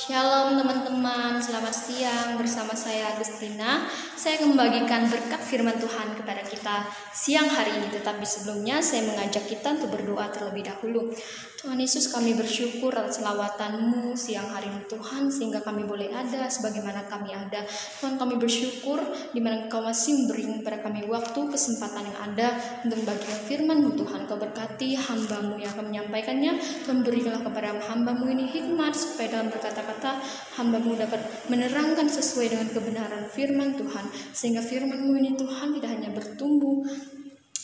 Shalom teman-teman, selamat siang. Bersama saya Agustina. Saya akan membagikan berkat firman Tuhan kepada kita siang hari ini. Tetapi sebelumnya saya mengajak kita untuk berdoa terlebih dahulu. Tuhan Yesus, kami bersyukur atas selawatan-Mu siang hari ini Tuhan, sehingga kami boleh ada sebagaimana kami ada. Tuhan, kami bersyukur di mana Engkau masih memberi kepada kami waktu, kesempatan yang ada untuk membagikan firman-Mu Tuhan. Kau berkati hamba-Mu yang akan menyampaikannya. Tuhan, berikanlah kepada hamba-Mu ini hikmat supaya dalam berkata-kata hamba-Mu dapat menerangkan sesuai dengan kebenaran firman Tuhan, sehingga firman-Mu ini Tuhan tidak hanya bertumbuh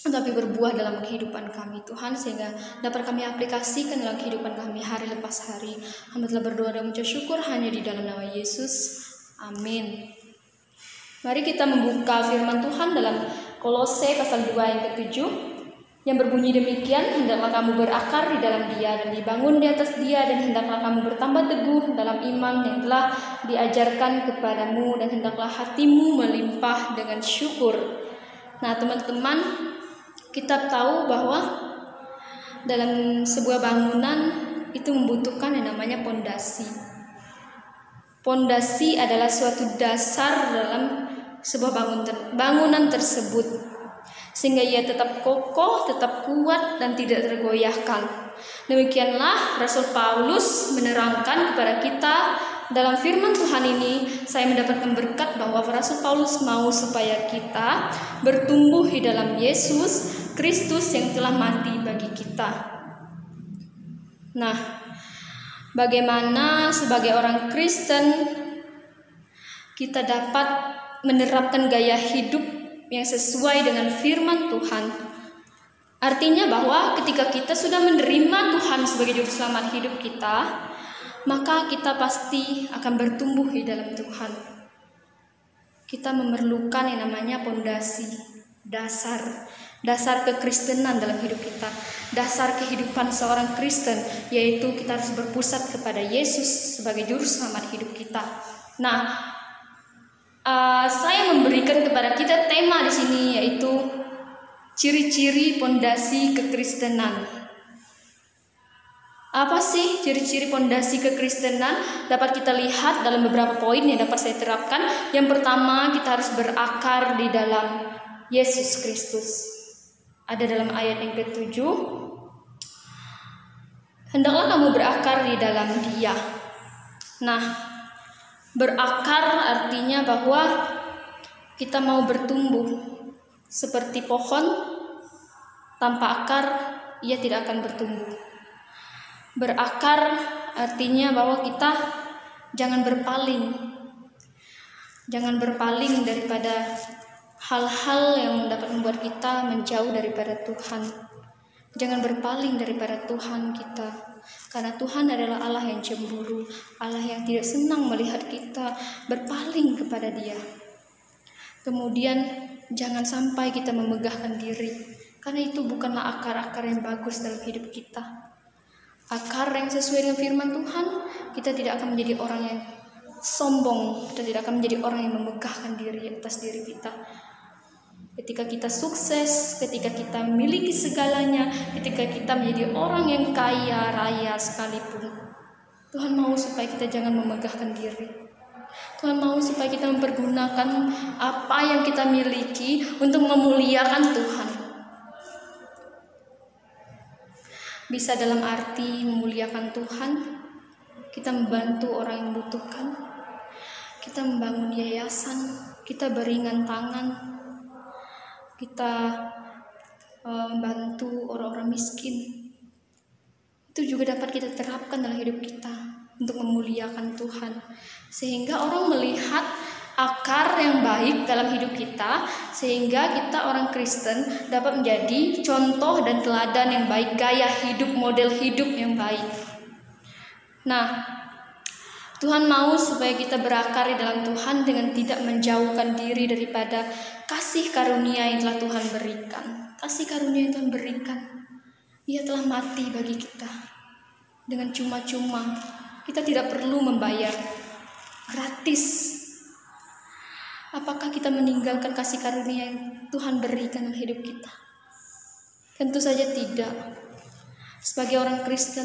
tapi berbuah dalam kehidupan kami Tuhan, sehingga dapat kami aplikasikan dalam kehidupan kami hari lepas hari. Hamba telah berdoa dan mengucap syukur hanya di dalam nama Yesus, amin. Mari kita membuka firman Tuhan dalam Kolose pasal 2 ayat ke-7 yang berbunyi demikian: hendaklah kamu berakar di dalam Dia dan dibangun di atas Dia, dan hendaklah kamu bertambah teguh dalam iman yang telah diajarkan kepadamu, dan hendaklah hatimu melimpah dengan syukur. Nah teman-teman, kita tahu bahwa dalam sebuah bangunan itu membutuhkan yang namanya pondasi. Pondasi adalah suatu dasar dalam sebuah bangunan tersebut, sehingga ia tetap kokoh, tetap kuat, dan tidak tergoyahkan. Demikianlah Rasul Paulus menerangkan kepada kita dalam firman Tuhan ini. Saya mendapatkan berkat bahwa Rasul Paulus mau supaya kita bertumbuh di dalam Yesus Kristus yang telah mati bagi kita. Nah, bagaimana sebagai orang Kristen kita dapat menerapkan gaya hidup yang sesuai dengan firman Tuhan? Artinya bahwa ketika kita sudah menerima Tuhan sebagai juru selamat hidup kita, maka kita pasti akan bertumbuh di dalam Tuhan. Kita memerlukan yang namanya pondasi, dasar kekristenan dalam hidup kita, dasar kehidupan seorang Kristen, yaitu kita harus berpusat kepada Yesus sebagai juru selamat hidup kita. Nah, saya memberikan kepada kita tema di sini, yaitu ciri-ciri pondasi kekristenan. Apa sih ciri-ciri pondasi kekristenan? Dapat kita lihat dalam beberapa poin yang dapat saya terapkan. Yang pertama, kita harus berakar di dalam Yesus Kristus. Ada dalam ayat yang ke-7, hendaklah kamu berakar di dalam Dia. Nah, berakar artinya bahwa kita mau bertumbuh seperti pohon. Tanpa akar ia tidak akan bertumbuh. Berakar artinya bahwa kita jangan berpaling daripada hal-hal yang dapat membuat kita menjauh daripada Tuhan. Jangan berpaling daripada Tuhan kita, karena Tuhan adalah Allah yang cemburu, Allah yang tidak senang melihat kita berpaling kepada Dia. Kemudian jangan sampai kita memegahkan diri, karena itu bukanlah akar-akar yang bagus dalam hidup kita. Akar yang sesuai dengan firman Tuhan, kita tidak akan menjadi orang yang sombong, kita tidak akan menjadi orang yang memegahkan diri atas diri kita. Ketika kita sukses, ketika kita memiliki segalanya, ketika kita menjadi orang yang kaya raya sekalipun, Tuhan mau supaya kita jangan memegahkan diri. Tuhan mau supaya kita mempergunakan apa yang kita miliki untuk memuliakan Tuhan. Bisa dalam arti memuliakan Tuhan, kita membantu orang yang membutuhkan, kita membangun yayasan, kita beringan tangan, kita membantu orang-orang miskin. Itu juga dapat kita terapkan dalam hidup kita untuk memuliakan Tuhan, sehingga orang melihat akar yang baik dalam hidup kita, sehingga kita orang Kristen dapat menjadi contoh dan teladan yang baik, gaya hidup, model hidup yang baik. Nah, Tuhan mau supaya kita berakar di dalam Tuhan dengan tidak menjauhkan diri daripada kasih karunia yang telah Tuhan berikan. Kasih karunia yang Tuhan berikan, Ia telah mati bagi kita dengan cuma-cuma. Kita tidak perlu membayar, gratis. Apakah kita meninggalkan kasih karunia yang Tuhan berikan dalam hidup kita? Tentu saja tidak. Sebagai orang Kristen,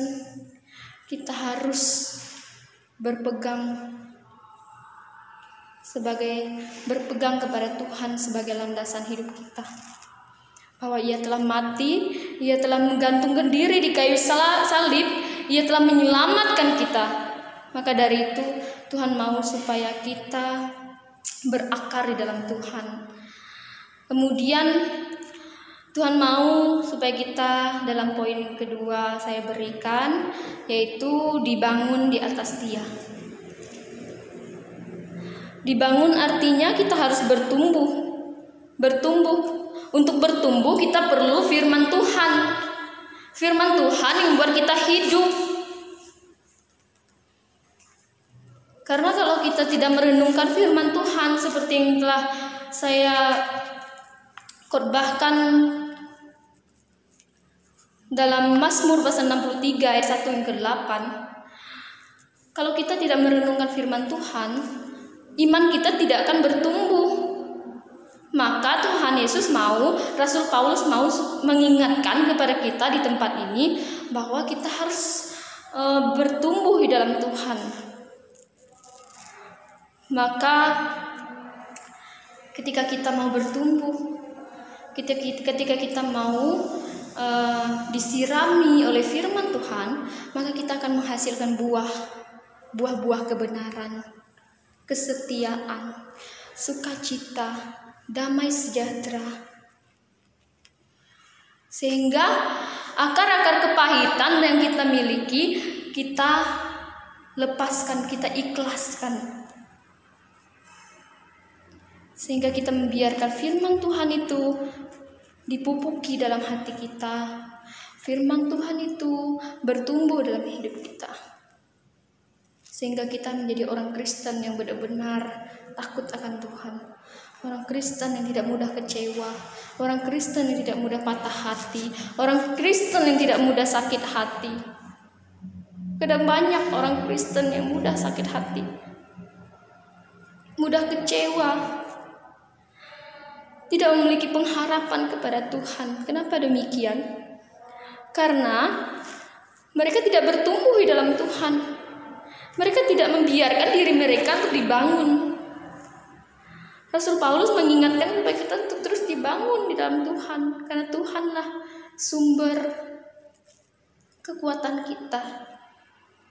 kita harus berpegang kepada Tuhan sebagai landasan hidup kita. Bahwa Ia telah mati, Ia telah menggantungkan diri di kayu salib, Ia telah menyelamatkan kita. Maka dari itu Tuhan mau supaya kita berakar di dalam Tuhan. Kemudian Tuhan mau supaya kita, dalam poin kedua saya berikan, yaitu dibangun di atas Dia. Dibangun artinya kita harus bertumbuh. Untuk bertumbuh kita perlu firman Tuhan. Firman Tuhan yang membuat kita hidup. Karena kalau kita tidak merenungkan firman Tuhan seperti yang telah saya khotbahkan dalam Mazmur pasal 63 ayat 1 yang ke-8, kalau kita tidak merenungkan firman Tuhan, iman kita tidak akan bertumbuh. Maka Tuhan Yesus Rasul Paulus mau mengingatkan kepada kita di tempat ini bahwa kita harus bertumbuh di dalam Tuhan. Maka ketika kita mau bertumbuh, ketika kita mau disirami oleh firman Tuhan, maka kita akan menghasilkan buah-buah kebenaran, kesetiaan, sukacita, damai sejahtera. Sehingga akar-akar kepahitan yang kita miliki, kita lepaskan, kita ikhlaskan. Sehingga kita membiarkan firman Tuhan itu dipupuki dalam hati kita. Firman Tuhan itu bertumbuh dalam hidup kita. Sehingga kita menjadi orang Kristen yang benar-benar takut akan Tuhan. Orang Kristen yang tidak mudah kecewa. Orang Kristen yang tidak mudah patah hati. Orang Kristen yang tidak mudah sakit hati. Kadang banyak orang Kristen yang mudah sakit hati, mudah kecewa, tidak memiliki pengharapan kepada Tuhan. Kenapa demikian? Karena mereka tidak bertumbuh di dalam Tuhan. Mereka tidak membiarkan diri mereka untuk dibangun. Rasul Paulus mengingatkan supaya kita untuk terus dibangun di dalam Tuhan. Karena Tuhanlah sumber kekuatan kita,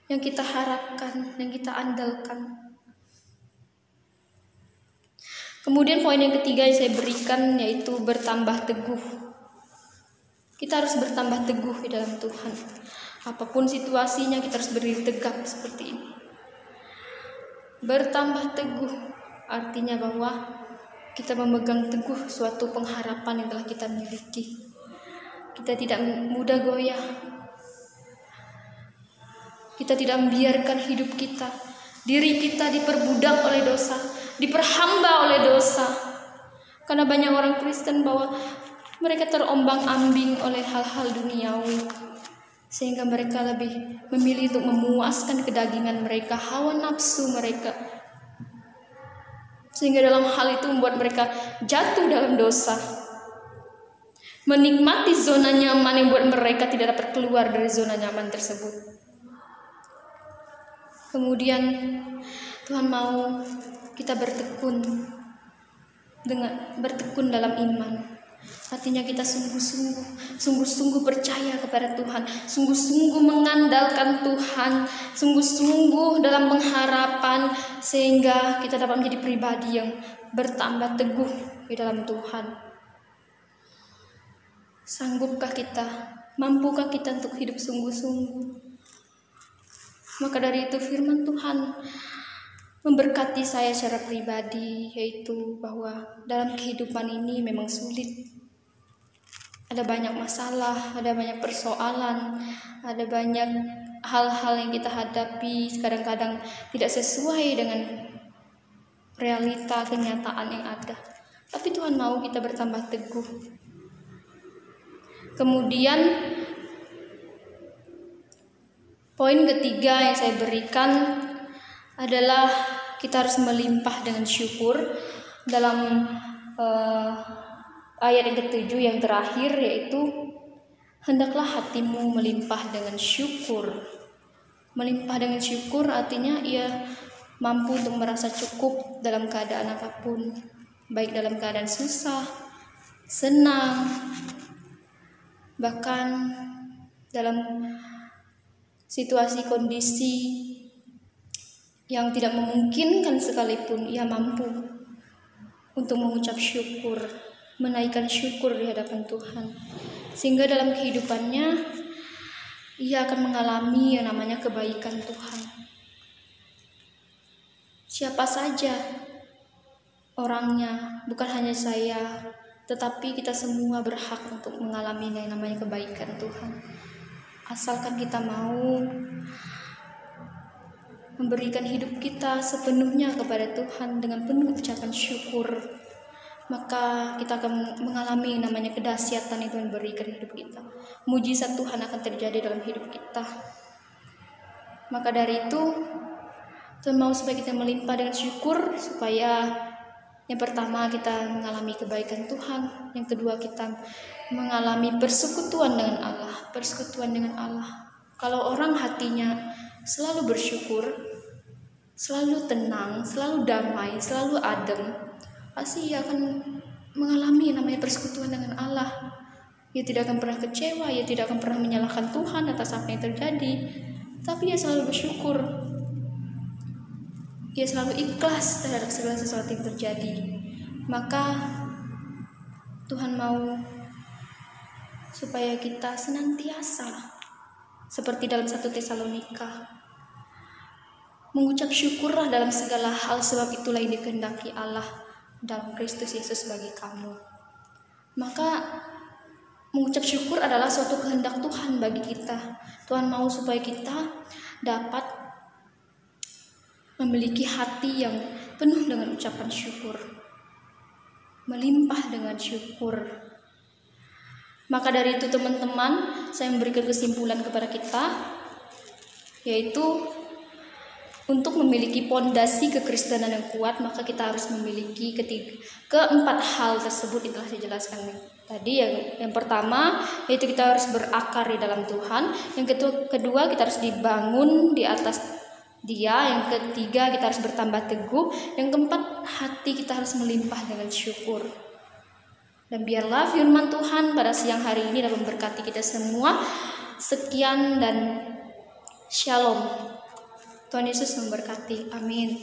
yang kita harapkan, yang kita andalkan. Kemudian poin yang ketiga yang saya berikan yaitu bertambah teguh. Kita harus bertambah teguh di dalam Tuhan. Apapun situasinya kita harus berdiri tegak seperti ini. Bertambah teguh artinya bahwa kita memegang teguh suatu pengharapan yang telah kita miliki. Kita tidak mudah goyah. Kita tidak membiarkan hidup kita, diri kita diperbudak oleh dosa, diperhamba oleh dosa. Karena banyak orang Kristen bahwa mereka terombang-ambing oleh hal-hal duniawi, sehingga mereka lebih memilih untuk memuaskan kedagingan mereka, hawa nafsu mereka, sehingga dalam hal itu membuat mereka jatuh dalam dosa, menikmati zona nyaman yang membuat mereka tidak dapat keluar dari zona nyaman tersebut. Kemudian Tuhan mau kita bertekun dalam iman. Artinya kita sungguh-sungguh percaya kepada Tuhan, sungguh-sungguh mengandalkan Tuhan, sungguh-sungguh dalam pengharapan, sehingga kita dapat menjadi pribadi yang bertambah teguh di dalam Tuhan. Sanggupkah kita? Mampukah kita untuk hidup sungguh-sungguh? Maka dari itu firman Tuhan memberkati saya secara pribadi, yaitu bahwa dalam kehidupan ini memang sulit. Ada banyak masalah, ada banyak persoalan, ada banyak hal-hal yang kita hadapi kadang-kadang tidak sesuai dengan realita kenyataan yang ada. Tapi Tuhan mau kita bertambah teguh. Kemudian poin ketiga yang saya berikan adalah kita harus melimpah dengan syukur. Dalam ayat yang ke-7 yang terakhir, yaitu hendaklah hatimu melimpah dengan syukur. Melimpah dengan syukur artinya ia mampu untuk merasa cukup dalam keadaan apapun, baik dalam keadaan susah, senang, bahkan dalam situasi kondisi yang tidak memungkinkan sekalipun ia mampu untuk mengucap syukur, menaikkan syukur di hadapan Tuhan. Sehingga dalam kehidupannya ia akan mengalami yang namanya kebaikan Tuhan. Siapa saja orangnya, bukan hanya saya, tetapi kita semua berhak untuk mengalami yang namanya kebaikan Tuhan. Asalkan kita mau memberikan hidup kita sepenuhnya kepada Tuhan dengan penuh ucapan syukur, maka kita akan mengalami yang namanya kedahsyatan itu yang berikan hidup kita. Mujizat Tuhan akan terjadi dalam hidup kita. Maka dari itu, Tuhan mau supaya kita melimpah dengan syukur, supaya yang pertama kita mengalami kebaikan Tuhan, yang kedua kita mengalami persekutuan dengan Allah. Persekutuan dengan Allah. Kalau orang hatinya selalu bersyukur, selalu tenang, selalu damai, selalu adem, pasti ia akan mengalami yang namanya persekutuan dengan Allah. Ia tidak akan pernah kecewa, ia tidak akan pernah menyalahkan Tuhan atas apa yang terjadi, tapi ia selalu bersyukur. Ia selalu ikhlas terhadap segala sesuatu yang terjadi. Maka Tuhan mau supaya kita senantiasa seperti dalam 1 Tesalonika, mengucap syukurlah dalam segala hal, sebab itulah yang dikehendaki Allah dalam Kristus Yesus bagi kamu. Maka mengucap syukur adalah suatu kehendak Tuhan bagi kita. Tuhan mau supaya kita dapat memiliki hati yang penuh dengan ucapan syukur, melimpah dengan syukur. Maka dari itu teman-teman, saya memberikan kesimpulan kepada kita, yaitu untuk memiliki pondasi kekristenan yang kuat, maka kita harus memiliki keempat hal tersebut yang telah saya jelaskan tadi. Yang pertama, yaitu kita harus berakar di dalam Tuhan. Yang kedua, kita harus dibangun di atas Dia. Yang ketiga, kita harus bertambah teguh. Yang keempat, hati kita harus melimpah dengan syukur. Dan biarlah firman Tuhan pada siang hari ini dapat memberkati kita semua. Sekian dan shalom. Tuhan Yesus memberkati. Amin.